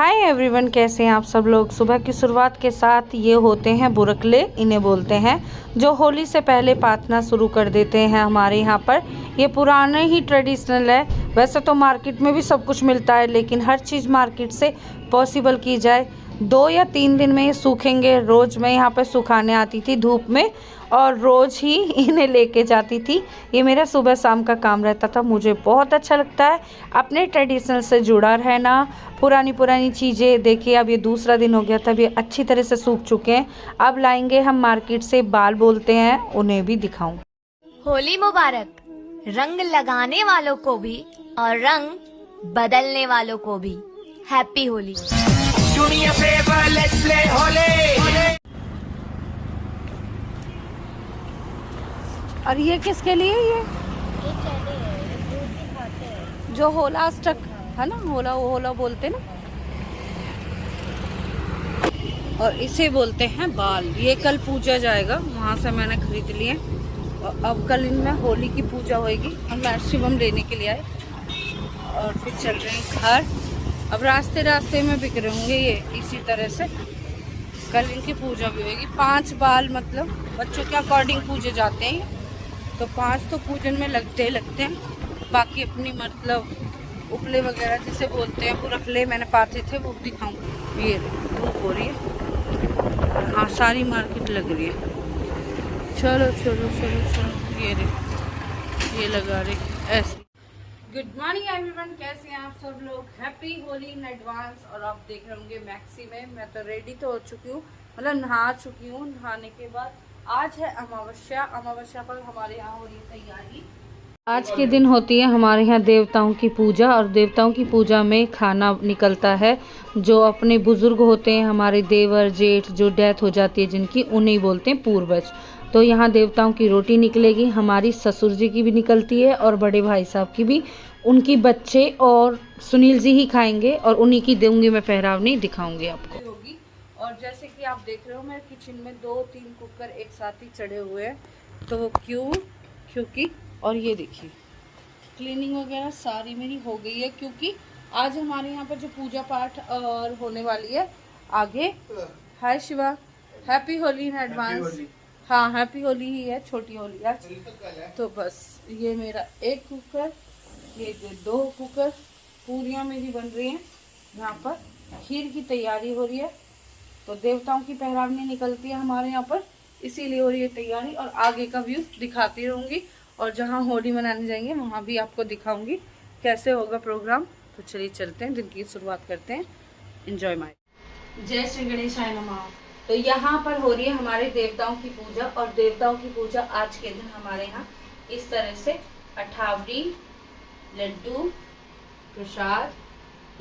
Hi everyone, कैसे हैं आप सब लोग। सुबह की शुरुआत के साथ ये होते हैं बुरकले, इन्हें बोलते हैं, जो होली से पहले पातना शुरू कर देते हैं हमारे यहाँ पर। ये पुराने ही ट्रेडिशनल है। वैसे तो मार्केट में भी सब कुछ मिलता है, लेकिन हर चीज़ मार्केट से पॉसिबल की जाए 2 या 3 दिन में ये सूखेंगे। रोज़ मैं यहाँ पर सुखाने आती थी धूप में और रोज़ ही इन्हें लेके जाती थी। ये मेरा सुबह शाम का काम रहता था। मुझे बहुत अच्छा लगता है अपने ट्रेडिशनल से जुड़ा रहना, पुरानी चीज़ें। देखिए अब ये दूसरा दिन हो गया था, ये अच्छी तरह से सूख चुके हैं। अब लाएंगे हम मार्केट से, बाल बोलते हैं, उन्हें भी दिखाऊं। होली मुबारक, रंग लगाने वालों को भी और रंग बदलने वालों को भी हैप्पी होली। और ये किसके लिए? ये जो होला अष्टक है ना, होला होला बोलते ना, और इसे बोलते हैं बाल। ये कल पूजा जाएगा, वहाँ से मैंने खरीद लिए। और अब कल इनमें होली की पूजा होएगी। हम शिवम लेने के लिए आए और फिर चल रहे हैं घर। अब रास्ते में बिक रहे होंगे ये इसी तरह से। कल इनकी पूजा भी होगी। 5 बाल मतलब बच्चों के अकॉर्डिंग पूजे जाते हैं, तो 5 तो पूजन में लगते हैं। बाकी अपनी मतलब उपले वगैरह जिसे बोलते हैं, वो रखले मैंने पाते थे, वो दिखाऊँ। ये धूप हो रही है, हाँ सारी मार्केट लग रही है। चलो ये लगा रहे ऐसे। गुड मॉर्निंग एवरीवन, कैसे हैं आप सब लोग। Happy Holi in advance. और आप देख रहे होंगे मैक्सी में, मैं तो रेडी तो हो चुकी हूँ, मतलब नहा चुकी हूँ। नहाने के बाद आज है अमावस्या पर हमारे यहाँ हो रही है तैयारी। आज के दिन होती है हमारे यहाँ देवताओं की पूजा, और देवताओं की पूजा में खाना निकलता है। जो अपने बुजुर्ग होते हैं, हमारे देवर जेठ, जो डेथ हो जाती है जिनकी, उन्हें बोलते हैं पूर्वज। तो यहाँ देवताओं की रोटी निकलेगी, हमारी ससुर जी की भी निकलती है और बड़े भाई साहब की भी। उनकी बच्चे और सुनील जी ही खाएंगे, और उन्हीं की दूंगी मैं पहरावनी, दिखाऊंगी आपको। और जैसे कि आप देख रहे हो, मेरे किचन में 2-3 कुकर एक साथ ही चढ़े हुए हैं। तो क्योंकि और ये देखिए क्लीनिंग वगैरह सारी मेरी हो गई है, क्योंकि आज हमारे यहाँ पर जो पूजा पाठ और होने वाली है आगे। Hi Shiva, happy Holi in advance. हाँ हैप्पी होली ही है, छोटी होली आज। तो बस ये मेरा 1 कुकर, ये 2 कुकर, पूरियाँ मेरी बन रही हैं। यहाँ पर खीर की तैयारी हो रही है। तो देवताओं की पहरावनी निकलती है हमारे यहाँ पर, इसीलिए हो रही है तैयारी। और आगे का व्यू दिखाती रहूँगी, और जहाँ होली मनाने जाएंगे वहाँ भी आपको दिखाऊंगी कैसे होगा प्रोग्राम। तो चलिए चलते हैं, दिन की शुरुआत करते हैं। Enjoy my. जय श्री गणेशाय नमः। तो यहाँ पर हो रही है हमारे देवताओं की पूजा, और देवताओं की पूजा आज के दिन हमारे यहाँ इस तरह से अठावरी, लड्डू, प्रसाद,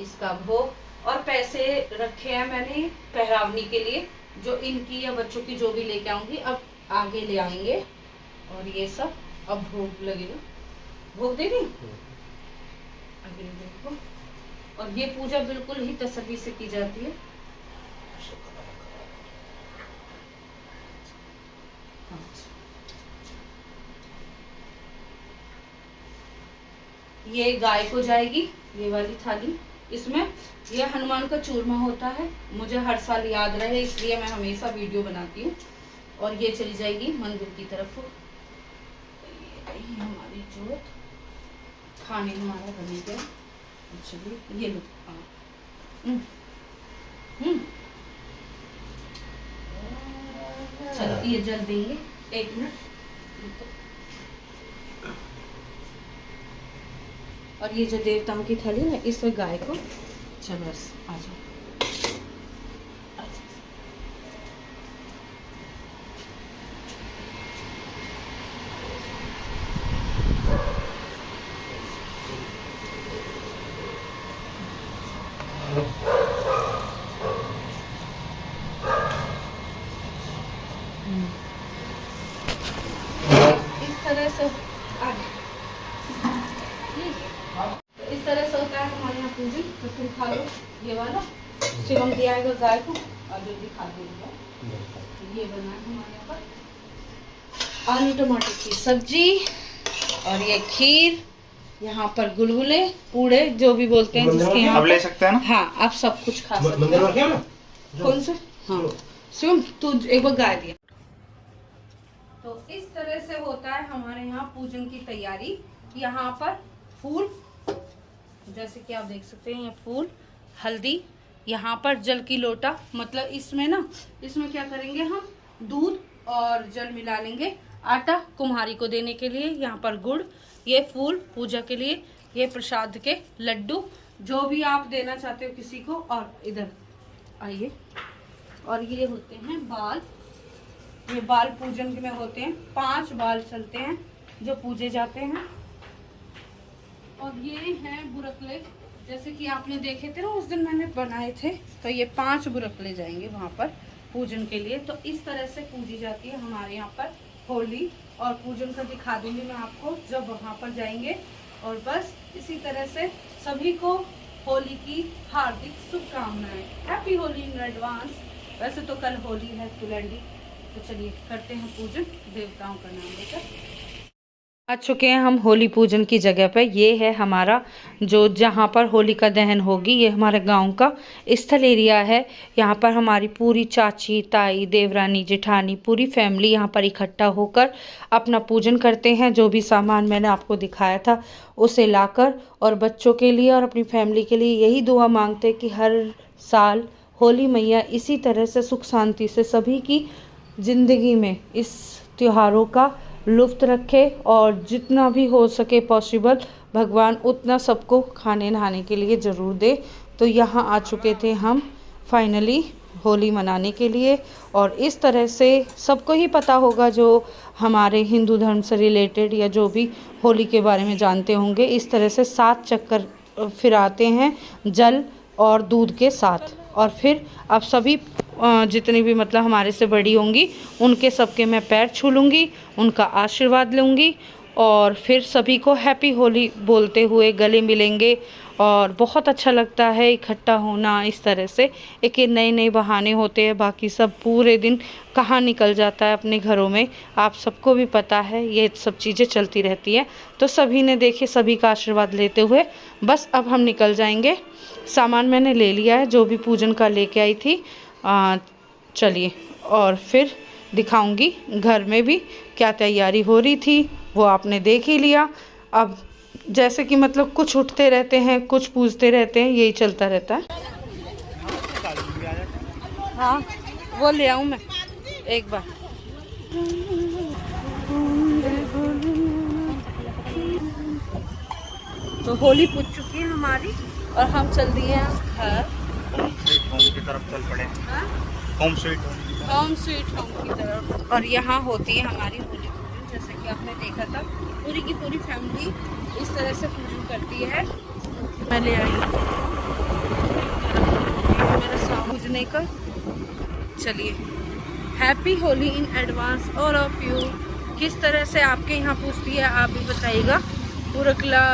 इसका भोग और पैसे रखे हैं मैंने पहरावनी के लिए, जो इनकी या बच्चों की जो भी लेके आऊंगी। अब आगे ले आएंगे, और ये सब अब भोग लगेगा। भोग दे दी आगे देखो। और ये पूजा बिल्कुल ही तसल्ली से की जाती है। ये गाय को जाएगी, ये वाली थाली। इसमें ये हनुमान का चूरमा होता है, मुझे हर साल याद रहे इसलिए मैं हमेशा वीडियो बनाती हूँ। और ये चली जाएगी मंदिर की तरफ। ये हमारी जोत, खाने हमारा बने गया। चलिए ये लो। चलो ये जल देंगे, 1 मिनट। और ये जो देवताओं की थाली है, इसमें गाय को, चलो बस आ जाओ। इस तरह से इस तरह से होता है हमारे यहाँ पूजन। तो तुम खा लो ये वाला, शिवम दिया है गाय को, और जो दिखा देगा। ये बना है हमारे यहाँ पर आलू टमाटर की सब्जी, और ये खीर, यहाँ पर गुलगुले, पूड़े, जो भी बोलते हैं जिसके यहाँ अब ले सकते हैं ना। हाँ, आप सब कुछ खा सकते हैं। कौन से? हाँ सुन, तू एक बार गा दिया। तो इस तरह से होता है हमारे यहाँ पूजन की तैयारी। यहाँ पर फूल, जैसे कि आप देख सकते हैं, ये फूल, हल्दी, यहाँ पर जल की लोटा, मतलब इसमें ना, इसमें क्या करेंगे हम, दूध और जल मिला लेंगे, आटा कुम्हारी को देने के लिए, यहाँ पर गुड़, ये फूल पूजा के लिए, ये प्रसाद के लड्डू, जो भी आप देना चाहते हो किसी को। और इधर आइए, और ये होते हैं बाल, ये बाल पूजन में होते हैं, 5 बाल चलते हैं जो पूजे जाते हैं। और ये हैं बुरकले, जैसे कि आपने देखे थे ना उस दिन मैंने बनाए थे, तो ये 5 बुरकले जाएंगे वहाँ पर पूजन के लिए। तो इस तरह से पूजी जाती है हमारे यहाँ पर होली, और पूजन का दिखा दूंगी मैं आपको जब वहाँ पर जाएंगे। और बस इसी तरह से सभी को होली की हार्दिक शुभकामनाएं। Happy Holi in advance. वैसे तो कल होली है तुलंडी, तो चलिए करते हैं पूजन देवताओं का नाम लेकर। आ चुके हैं हम होली पूजन की जगह पे। ये है हमारा जो जहाँ पर होली का दहन होगी, ये हमारे गांव का स्थल एरिया है। यहाँ पर हमारी पूरी चाची, ताई, देवरानी, जेठानी, पूरी फैमिली यहाँ पर इकट्ठा होकर अपना पूजन करते हैं। जो भी सामान मैंने आपको दिखाया था उसे लाकर, और बच्चों के लिए और अपनी फैमिली के लिए यही दुआ मांगते हैं कि हर साल होली मैया इसी तरह से सुख शांति से सभी की ज़िंदगी में इस त्योहारों का लुत्फ़ रखे, और जितना भी हो सके पॉसिबल भगवान उतना सबको खाने नहाने के लिए ज़रूर दे। तो यहाँ आ चुके थे हम फाइनली होली मनाने के लिए। और इस तरह से सबको ही पता होगा जो हमारे हिंदू धर्म से रिलेटेड या जो भी होली के बारे में जानते होंगे, इस तरह से 7 चक्कर फिराते हैं जल और दूध के साथ। और फिर अब सभी जितनी भी मतलब हमारे से बड़ी होंगी उनके सबके मैं पैर छू लूँगी, उनका आशीर्वाद लूँगी, और फिर सभी को हैप्पी होली बोलते हुए गले मिलेंगे। और बहुत अच्छा लगता है इकट्ठा होना इस तरह से। एक नए नए बहाने होते हैं, बाकी सब पूरे दिन कहाँ निकल जाता है अपने घरों में, आप सबको भी पता है, ये सब चीज़ें चलती रहती है। तो सभी ने देखे, सभी का आशीर्वाद लेते हुए बस अब हम निकल जाएंगे। सामान मैंने ले लिया है जो भी पूजन का लेके आई थी। चलिए, और फिर दिखाऊंगी घर में भी क्या तैयारी हो रही थी, वो आपने देख ही लिया। अब जैसे कि मतलब कुछ उठते रहते हैं, कुछ पूजते रहते हैं, यही चलता रहता है। हाँ, वो ले आऊँ मैं एक बार। तो होली पूज चुकी है हमारी, और हम चल दिए हैं घर। होम की तरफ चल पड़े। होम स्वीट होम की तरफ। और यहाँ होती है हमारी होली पूजन, जैसे कि आपने देखा था। पूरी की पूरी फैमिली इस तरह से पूजन करती है। मैं ले आई मेरा सामान पूजने का। चलिए, happy Holi in advance all of you. किस तरह से आपके यहाँ पूजती है आप भी बताइएगा। बुरकला,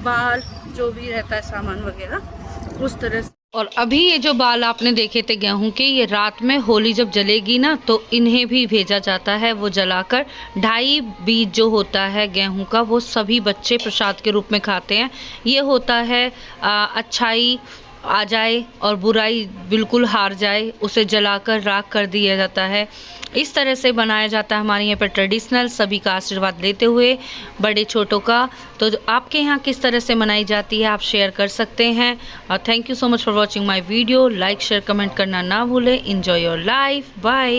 बाल, जो भी रहता है सामान वगैरह उस तरह से। और अभी ये जो बाल आपने देखे थे गेहूं के, ये रात में होली जब जलेगी ना तो इन्हें भी भेजा जाता है। वो जलाकर 2.5 बीज जो होता है गेहूं का, वो सभी बच्चे प्रसाद के रूप में खाते हैं। ये होता है अच्छाई आ जाए और बुराई बिल्कुल हार जाए, उसे जलाकर राख कर दिया जाता है। इस तरह से बनाया जाता है हमारे यहाँ पर ट्रेडिशनल, सभी का आशीर्वाद लेते हुए, बड़े छोटों का। तो आपके यहाँ किस तरह से मनाई जाती है आप शेयर कर सकते हैं। और thank you so much for watching my video. Like, share, comment करना ना भूलें। Enjoy your life. बाय।